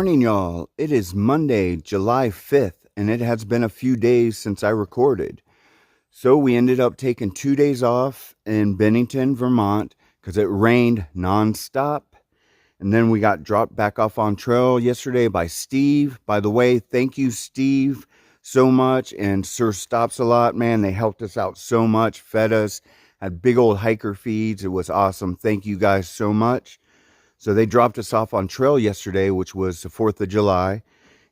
morning, y'all. It is Monday, July 5th, and it has been a few days since I recorded. So we ended up taking 2 days off in Bennington, Vermont, because it rained nonstop. And then we got dropped back off on trail yesterday by Steve. By the way, thank you, Steve, so much. And Sir Stops a Lot, man. They helped us out so much, fed us, had big old hiker feeds. It was awesome. Thank you guys so much. So they dropped us off on trail yesterday, which was the 4th of July,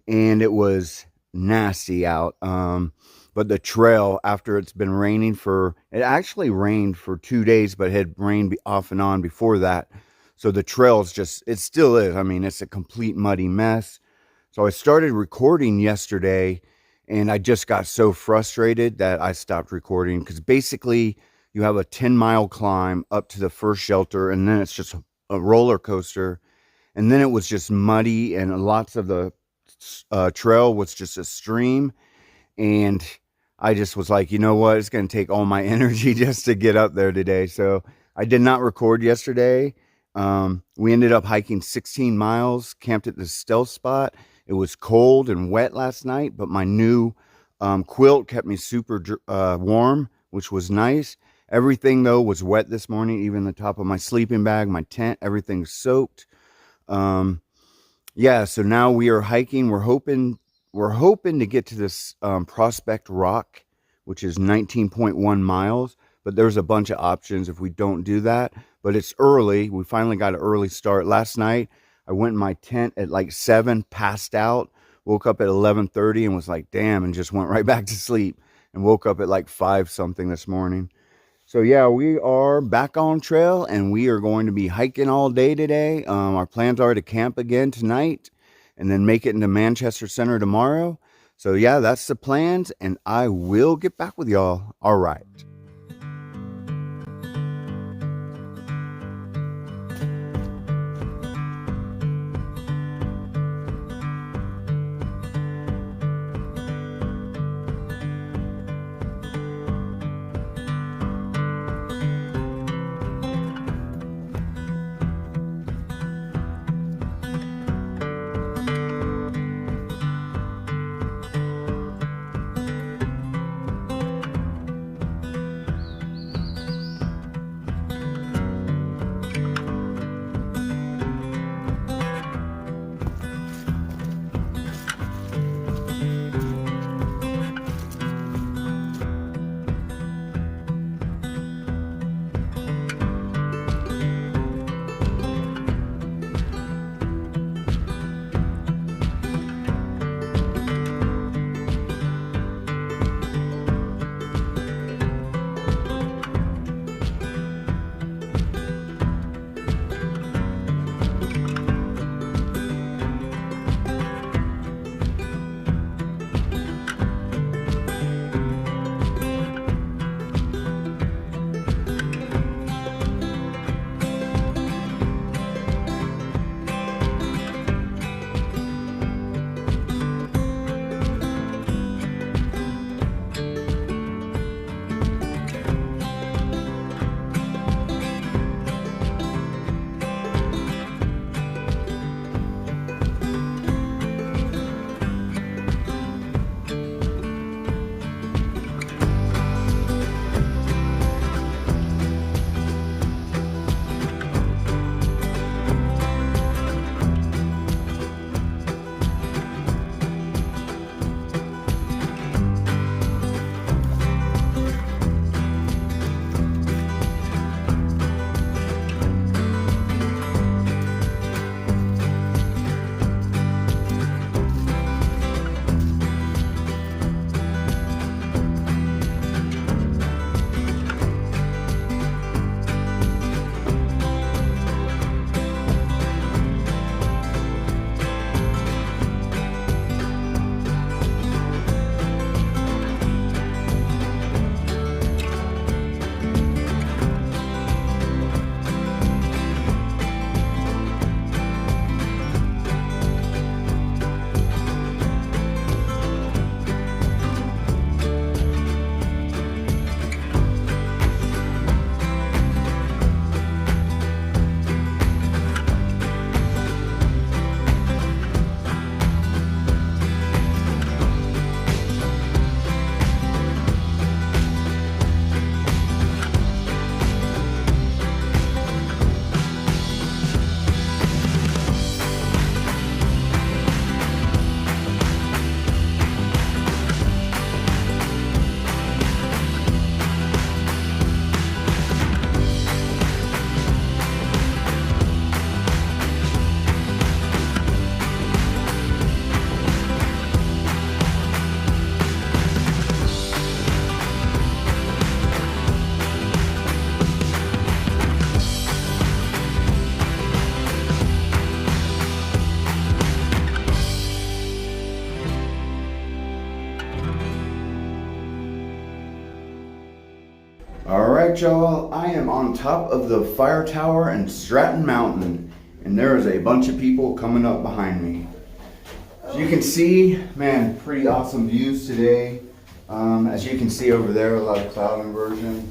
and it was nasty out. But the trail, after it's been raining it actually rained for 2 days, but it had rained off and on before that. So the trail's it still is. I mean, it's a complete muddy mess. So I started recording yesterday, and I just got so frustrated that I stopped recording, because basically you have a 10-mile climb up to the first shelter, and then it's just a roller coaster. And then it was just muddy, and lots of the trail was just a stream. And I just was like, you know what? It's going to take all my energy just to get up there today. So I did not record yesterday. We ended up hiking 16 miles, camped at the stealth spot. It was cold and wet last night, but my new quilt kept me super warm, which was nice. Everything, though, was wet this morning, even the top of my sleeping bag, my tent, everything's soaked. Yeah, so now we are hiking. We're hoping to get to this Prospect Rock, which is 19.1 miles, but there's a bunch of options if we don't do that. But it's early. We finally got an early start. Last night, I went in my tent at like 7, passed out, woke up at 11:30 and was like, damn, and just went right back to sleep, and woke up at like 5 something this morning. So yeah, we are back on trail, and we are going to be hiking all day today. Our plans are to camp again tonight, and then make it into Manchester Center tomorrow. So yeah, that's the plans, and I will get back with y'all. All right. All right, y'all, I am on top of the fire tower in Stratton Mountain, and there is a bunch of people coming up behind me. As you can see, man, pretty awesome views today. As you can see over there, a lot of cloud inversion.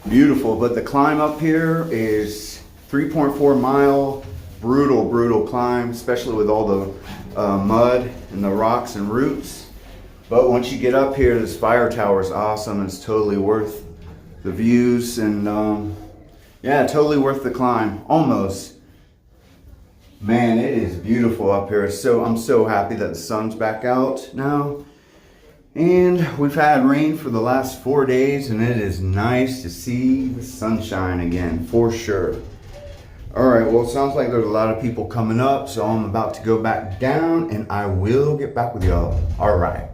Beautiful, but the climb up here is 3.4 mile, brutal climb, especially with all the mud and the rocks and roots. But once you get up here, this fire tower is awesome. It's totally worth the views, and yeah, totally worth the climb, almost. Man, it is beautiful up here. I'm so happy that the sun's back out now. And we've had rain for the last 4 days, and it is nice to see the sunshine again, for sure. All right, well, it sounds like there's a lot of people coming up, so I'm about to go back down, and I will get back with y'all. All right.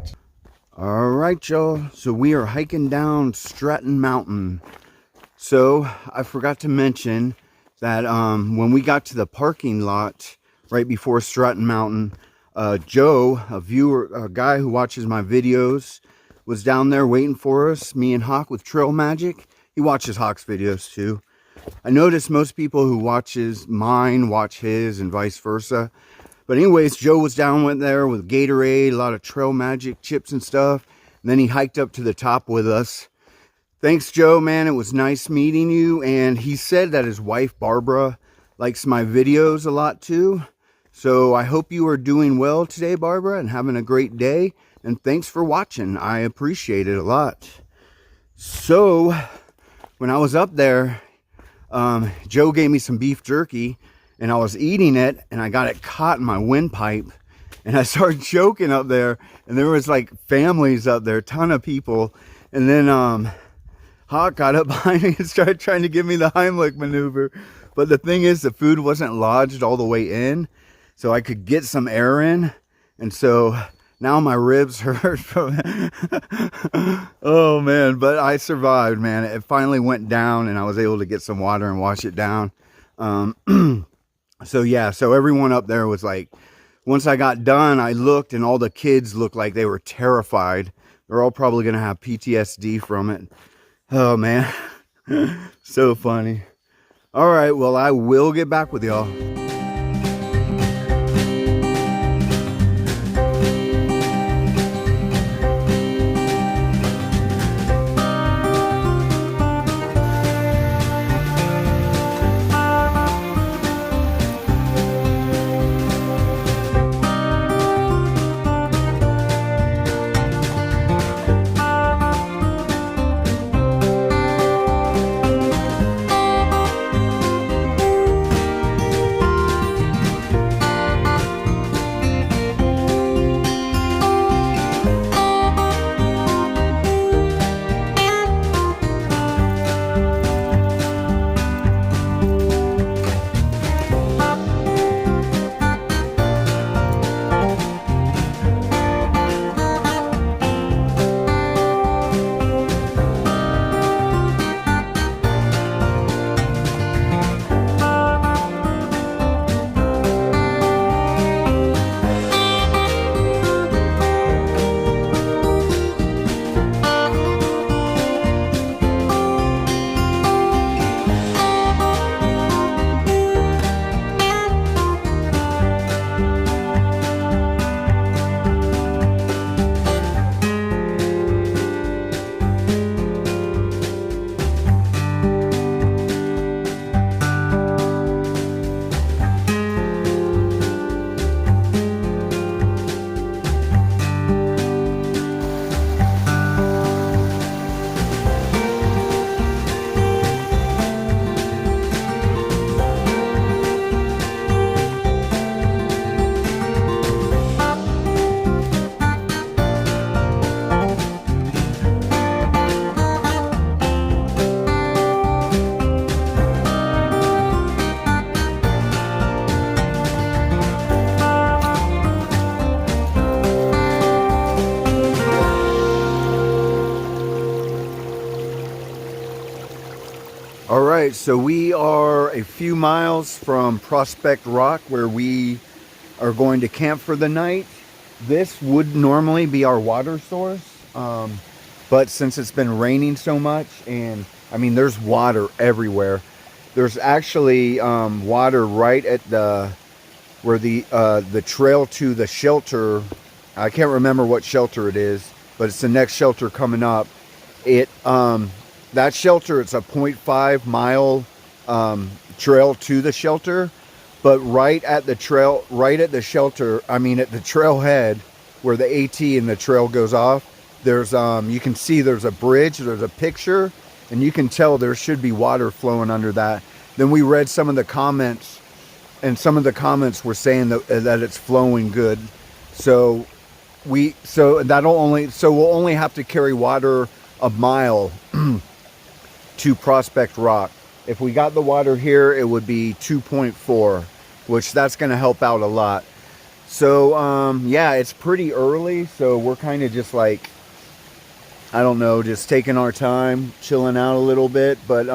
All right, y'all. So we are hiking down Stratton Mountain. So I forgot to mention that when we got to the parking lot right before Stratton Mountain, Joe, a guy who watches my videos, was down there waiting for us, me and Hawk with Trail Magic. He watches Hawk's videos too. I noticed most people who watches mine watch his and vice versa. But anyways, Joe was down there with Gatorade, a lot of Trail Magic chips and stuff. And then he hiked up to the top with us. Thanks, Joe, man. It was nice meeting you. And he said that his wife, Barbara, likes my videos a lot too. So I hope you are doing well today, Barbara, and having a great day. And thanks for watching. I appreciate it a lot. So when I was up there, Joe gave me some beef jerky, and I was eating it, and I got it caught in my windpipe, and I started choking up there, and there was like families up there, a ton of people. And then Hawk got up behind me and started trying to give me the Heimlich maneuver. But the thing is, the food wasn't lodged all the way in, so I could get some air in. And so now my ribs hurt from it. Oh man, but I survived, man. It finally went down, and I was able to get some water and wash it down. So yeah, so everyone up there was like, once I got done, I looked, and all the kids looked like they were terrified. They're all probably gonna have PTSD from it. Oh man, so funny. All right, well, I will get back with y'all. All right, so we are a few miles from Prospect Rock, where we are going to camp for the night. This would normally be our water source, But since it's been raining so much, and I mean, there's water everywhere. There's actually water right at where the trail to the shelter. I can't remember what shelter it is, but it's the next shelter coming up. It that shelter, it's a 0.5 mile trail to the shelter, but right at the trail, right at the shelter, I mean at the trailhead where the AT and the trail goes off, there's you can see there's a bridge, there's a picture, and you can tell there should be water flowing under that. Then we read some of the comments, and some of the comments were saying that it's flowing good. So we'll only have to carry water a mile to Prospect Rock. If we got the water here, it would be 2.4, which that's going to help out a lot. So yeah, it's pretty early, so we're kind of just like, I don't know, just taking our time, chilling out a little bit. But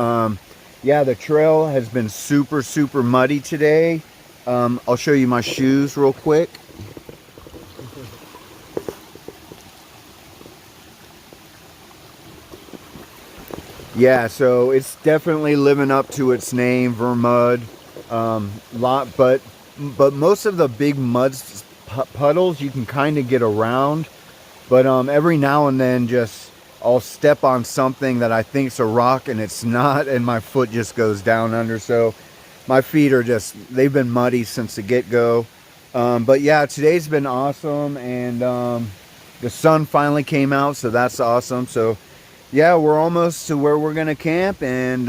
yeah, the trail has been super, super muddy today. I'll show you my shoes real quick. Yeah, so it's definitely living up to its name, Vermud. But most of the big mud puddles you can kind of get around. But every now and then, just I'll step on something that I think's a rock and it's not, and my foot just goes down under. So my feet are they've been muddy since the get-go. But yeah, today's been awesome, and the sun finally came out, so that's awesome. So yeah, we're almost to where we're gonna camp, and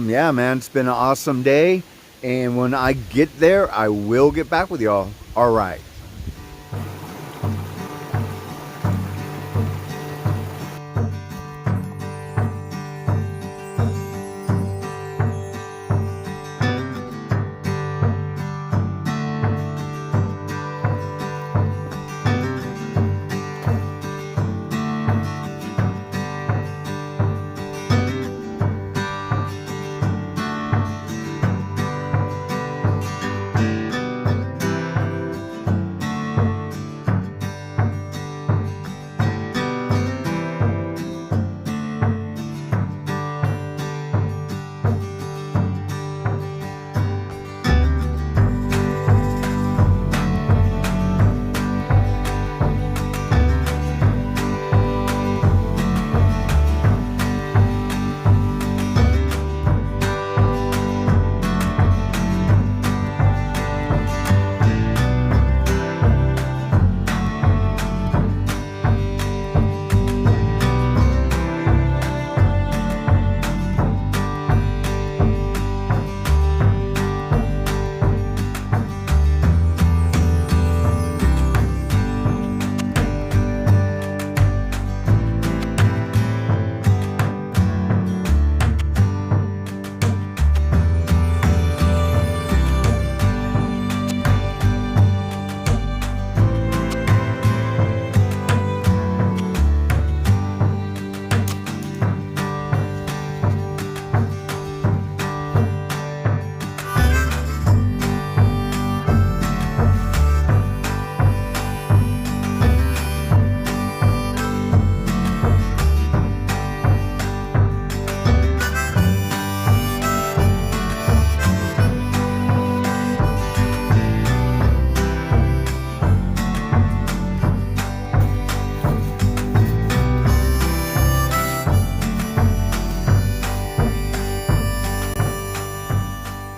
yeah, man, it's been an awesome day. And when I get there, I will get back with y'all. All right.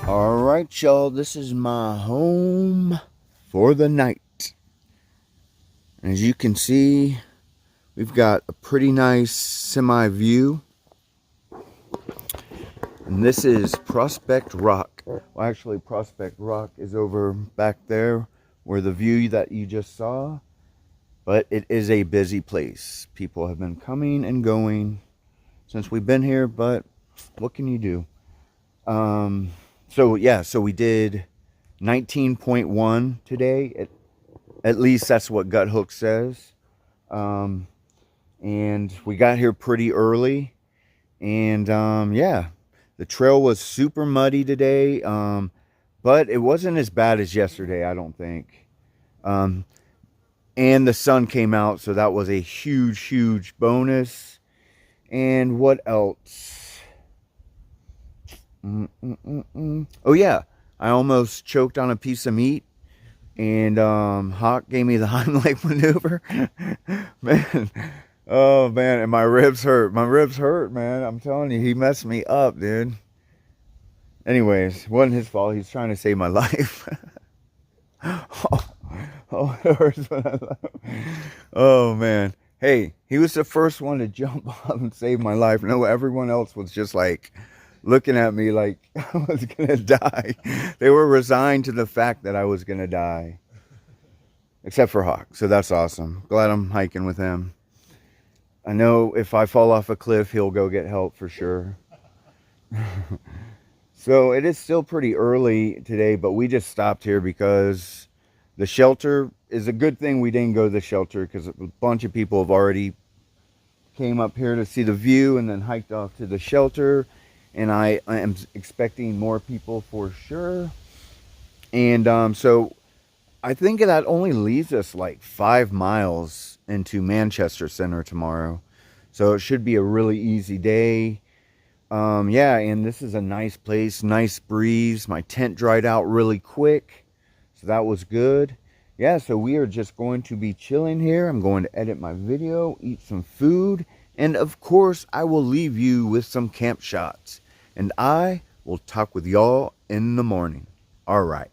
Alright, y'all, this is my home for the night. As you can see, we've got a pretty nice semi view. And this is Prospect Rock. Well, actually, Prospect Rock is over back there where the view that you just saw. But it is a busy place. People have been coming and going since we've been here, but what can you do? So yeah, so we did 19.1 today. At least that's what Gut Hook says. And we got here pretty early. And yeah, the trail was super muddy today. But it wasn't as bad as yesterday, I don't think. And the sun came out, so that was a huge, huge bonus. And what else? Oh yeah, I almost choked on a piece of meat, and Hawk gave me the Heimlich maneuver. Man, oh man, and my ribs hurt. My ribs hurt, man. I'm telling you, he messed me up, dude. Anyways, wasn't his fault. He's trying to save my life. Oh, it hurts when I laugh. Oh man. Hey, he was the first one to jump up and save my life. No, everyone else was just like looking at me like I was gonna die. They were resigned to the fact that I was gonna die. Except for Hawk. So that's awesome. Glad I'm hiking with him. I know if I fall off a cliff, he'll go get help for sure. So it is still pretty early today, but we just stopped here because the shelter is a good thing we didn't go to the shelter, because a bunch of people have already came up here to see the view and then hiked off to the shelter. And I am expecting more people for sure. And so I think that only leaves us like 5 miles into Manchester Center tomorrow. So it should be a really easy day. Yeah, and this is a nice place, nice breeze. My tent dried out really quick, so that was good. Yeah, so we are just going to be chilling here. I'm going to edit my video, eat some food, and of course, I will leave you with some camp shots. And I will talk with y'all in the morning. All right.